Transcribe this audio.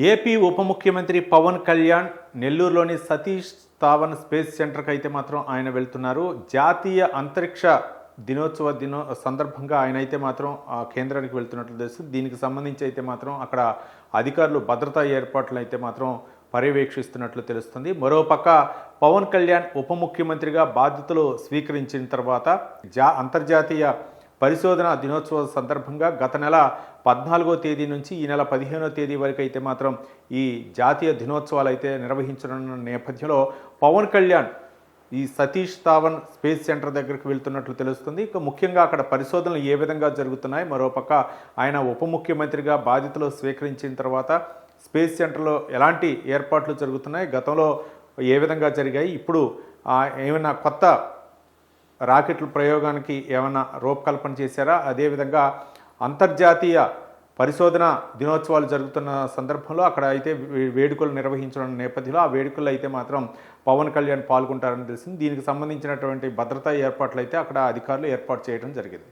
AP ఉప ముఖ్యమంత్రి పవన్ కళ్యాణ్ నెల్లూరులోని సతీష్ ధావన్ స్పేస్ సెంటర్కి అయితే మాత్రం ఆయన వెళ్తున్నారు. జాతీయ అంతరిక్ష దినోత్సవ సందర్భంగా ఆయన అయితే మాత్రం ఆ కేంద్రానికి వెళ్తున్నట్లు తెలుస్తుంది. దీనికి సంబంధించి అయితే మాత్రం అక్కడ అధికారులు భద్రతా ఏర్పాట్లు అయితే మాత్రం పర్యవేక్షిస్తున్నట్లు తెలుస్తుంది. మరోపక్క పవన్ కళ్యాణ్ ఉప ముఖ్యమంత్రిగా బాధ్యతలు స్వీకరించిన తర్వాత అంతర్జాతీయ పరిశోధన దినోత్సవ సందర్భంగా గత నెల 14వ తేదీ నుంచి ఈ నెల 15వ తేదీ వరకు అయితే మాత్రం ఈ జాతీయ దినోత్సవాలు అయితే నిర్వహించనున్న నేపథ్యంలో పవన్ కళ్యాణ్ ఈ సతీష్ ధావన్ స్పేస్ సెంటర్ దగ్గరికి వెళ్తున్నట్లు తెలుస్తుంది. ఇక ముఖ్యంగా అక్కడ పరిశోధనలు ఏ విధంగా జరుగుతున్నాయి, మరోపక్క ఆయన ఉప ముఖ్యమంత్రిగా బాధ్యతలు స్వీకరించిన తర్వాత స్పేస్ సెంటర్లో ఎలాంటి ఏర్పాట్లు జరుగుతున్నాయి, గతంలో ఏ విధంగా జరిగాయి, ఇప్పుడు ఏమైనా కొత్త రాకెట్ల ప్రయోగానికి ఏమైనా రూపకల్పన చేశారా, అదేవిధంగా అంతర్జాతీయ పరిశోధన దినోత్సవాలు జరుగుతున్న సందర్భంలో అక్కడ అయితే వేడుకలు నిర్వహించడం నేపథ్యంలో ఆ వేడుకల్లో అయితే మాత్రం పవన్ కళ్యాణ్ పాల్గొంటారని తెలిసింది. దీనికి సంబంధించినటువంటి భద్రతా ఏర్పాట్లు అయితే అక్కడ అధికారులు ఏర్పాటు చేయడం జరిగింది.